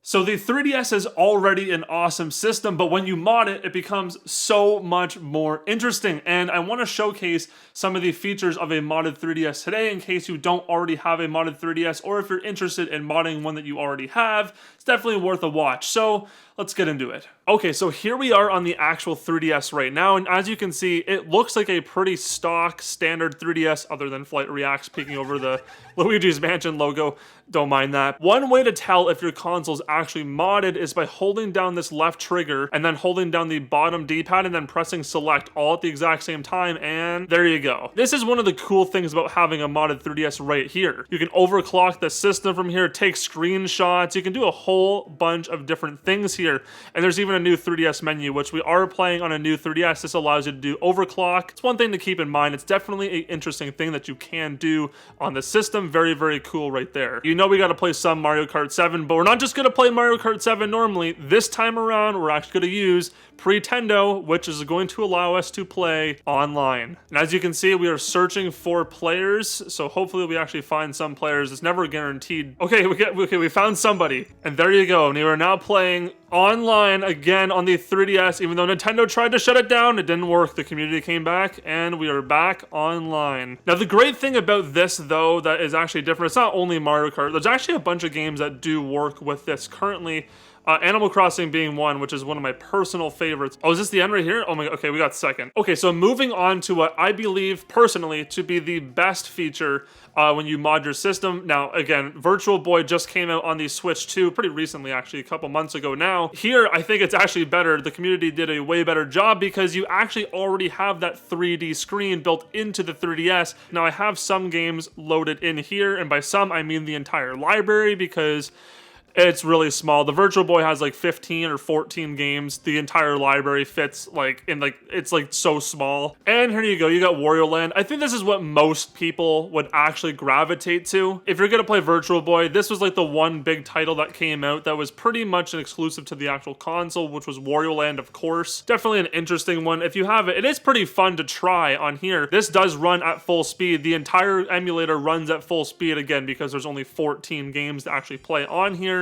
So the 3DS is already an awesome system, but when you mod it, it becomes so much more interesting. And I want to showcase some of the features of a modded 3DS today in case you don't already have a modded 3DS, or if you're interested in modding one that you already have. It's definitely worth a watch. So let's get into it. Okay, so here we are on the actual 3DS right now, and as you can see, it looks like a pretty stock, standard 3DS, other than Flight Reacts peeking over the Luigi's Mansion logo. Don't mind that. One way to tell if your console's actually modded is by holding down this left trigger, and then holding down the bottom D-pad, and then pressing select all at the exact same time, and there you go. This is one of the cool things about having a modded 3DS right here. You can overclock the system from here, take screenshots, you can do a whole bunch of different things here, and there's even a new 3DS menu, which we are playing on a new 3DS. This allows you to do overclock. It's one thing to keep in mind. It's definitely an interesting thing that you can do on the system. Very, very cool right there. You know we got to play some Mario Kart 7, but we're not just going to play Mario Kart 7 normally. This time around, we're actually going to use Pretendo, which is going to allow us to play online. And as you can see, we are searching for players, so hopefully we actually find some players. It's never guaranteed. Okay, we found somebody, and there you go. And we are now playing online again on the 3DS. Even though Nintendo tried to shut it down, it didn't work. The community came back, and we are back online. Now, the great thing about this, though, that is actually different, it's not only Mario Kart. There's actually a bunch of games that do work with this currently. Animal Crossing being one, which is one of my personal favorites. Oh, is this the end right here? Oh my god, okay, we got second. Okay, so moving on to what I believe, personally, to be the best feature when you mod your system. Now, again, Virtual Boy just came out on the Switch 2 pretty recently, actually, a couple months ago now. Here, I think it's actually better. The community did a way better job because you actually already have that 3D screen built into the 3DS. Now, I have some games loaded in here, and by some, I mean the entire library, because it's really small. The Virtual Boy has like 15 or 14 games. The entire library fits like in like, it's like so small. And here you go, you got Wario Land. I think this is what most people would actually gravitate to. If you're gonna play Virtual Boy, this was like the one big title that came out that was pretty much an exclusive to the actual console, which was Wario Land, of course. Definitely an interesting one. If you have it, it is pretty fun to try on here. This does run at full speed. The entire emulator runs at full speed, again, because there's only 14 games to actually play on here.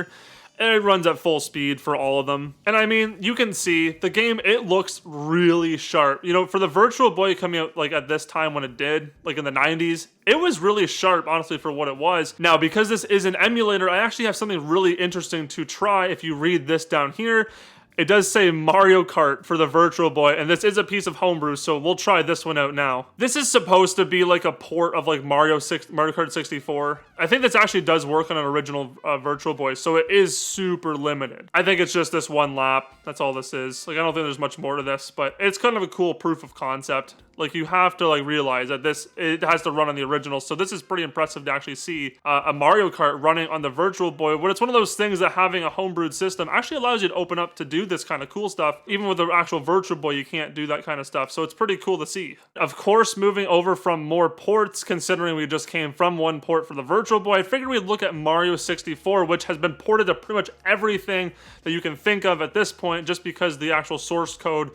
And it runs at full speed for all of them. And I mean, you can see the game, it looks really sharp. You know, for the Virtual Boy coming out like at this time when it did, like in the 90s, it was really sharp, honestly, for what it was. Now, because this is an emulator, I actually have something really interesting to try. If you read this down here, it does say Mario Kart for the Virtual Boy, and this is a piece of homebrew, so we'll try this one out now. This is supposed to be like a port of like Mario Kart 64. I think this actually does work on an original Virtual Boy, so it is super limited. I think it's just this one lap. That's all this is. Like, I don't think there's much more to this, but it's kind of a cool proof of concept. Like, you have to like realize that it has to run on the original, so this is pretty impressive to actually see a Mario Kart running on the Virtual Boy. But it's one of those things that having a homebrewed system actually allows you to open up to do this kind of cool stuff. Even with the actual Virtual Boy, you can't do that kind of stuff, so it's pretty cool to see. Of course, moving over from more ports, considering we just came from one port for the Virtual Boy, I figured we'd look at Mario 64, which has been ported to pretty much everything that you can think of at this point, just because the actual source code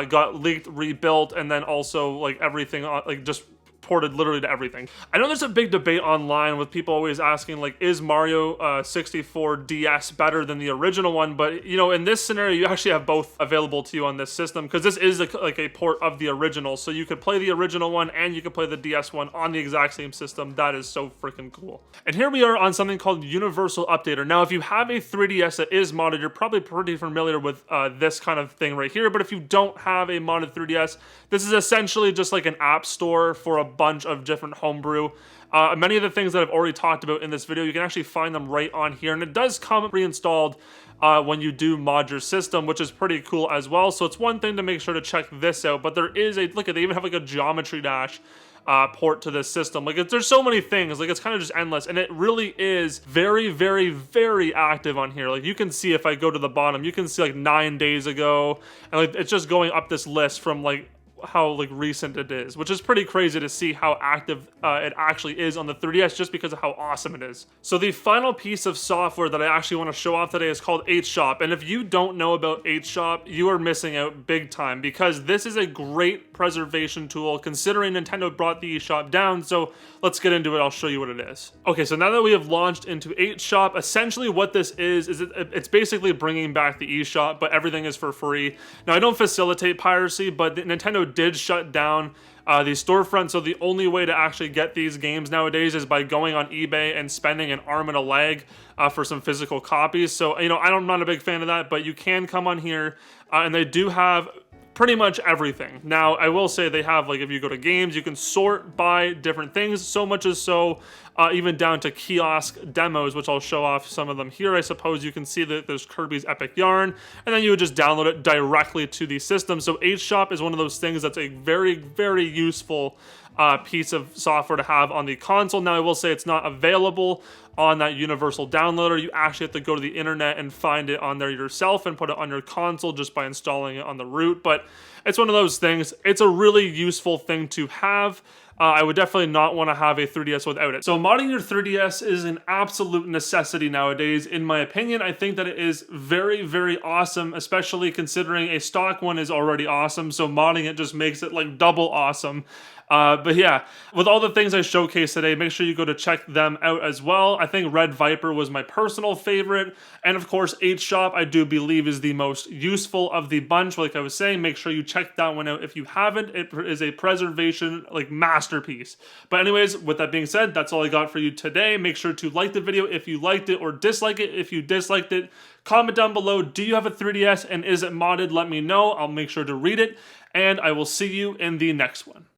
got leaked, rebuilt, and then also like everything like just ported literally to everything. I know there's a big debate online with people always asking, like, is Mario 64 DS better than the original one? But, you know, in this scenario, you actually have both available to you on this system, because this is like a port of the original. So you could play the original one and you could play the DS one on the exact same system. That is so freaking cool. And here we are on something called Universal Updater. Now, if you have a 3DS that is modded, you're probably pretty familiar with this kind of thing right here. But if you don't have a modded 3DS, this is essentially just like an app store for a bunch of different homebrew. Many of the things that I've already talked about in this video, you can actually find them right on here, and it does come pre-installed when you do mod your system, which is pretty cool as well. So it's one thing to make sure to check this out, but there is a, look at, they even have like a Geometry Dash port to this system. Like, there's so many things, like it's kind of just endless, and it really is very, very, very active on here. Like, you can see, if I go to the bottom, you can see like 9 days ago, and like it's just going up this list from like how like recent it is, which is pretty crazy to see how active it actually is on the 3DS just because of how awesome it is. So the final piece of software that I actually want to show off today is called HShop, and if you don't know about HShop, you are missing out big time because this is a great preservation tool considering Nintendo brought the eShop down. So let's get into it. I'll show you what it is. Okay, so now that we have launched into HShop, essentially what this is it's basically bringing back the eShop, but everything is for free. Now, I don't facilitate piracy, but Nintendo did shut down the storefront, so the only way to actually get these games nowadays is by going on eBay and spending an arm and a leg for some physical copies. So, you know, I'm not a big fan of that, but you can come on here, and they do have pretty much everything. Now, I will say they have, like, if you go to games, you can sort by different things, so much as so, even down to kiosk demos, which I'll show off some of them here. I suppose you can see that there's Kirby's Epic Yarn, and then you would just download it directly to the system. So HShop is one of those things that's a very, very useful piece of software to have on the console. Now, I will say it's not available on that universal downloader. You actually have to go to the internet and find it on there yourself and put it on your console just by installing it on the root. But it's one of those things. It's a really useful thing to have. I would definitely not want to have a 3DS without it. So modding your 3DS is an absolute necessity nowadays, in my opinion. I think that it is very, very awesome, especially considering a stock one is already awesome. So modding it just makes it like double awesome. But yeah, with all the things I showcased today, make sure you go to check them out as well. I think Red Viper was my personal favorite. And of course, HShop, I do believe, is the most useful of the bunch. Like I was saying, make sure you check that one out if you haven't. It is a preservation, like, masterpiece. But anyways, with that being said, that's all I got for you today. Make sure to like the video if you liked it, or dislike it if you disliked it. Comment down below, do you have a 3DS and is it modded? Let me know. I'll make sure to read it. And I will see you in the next one.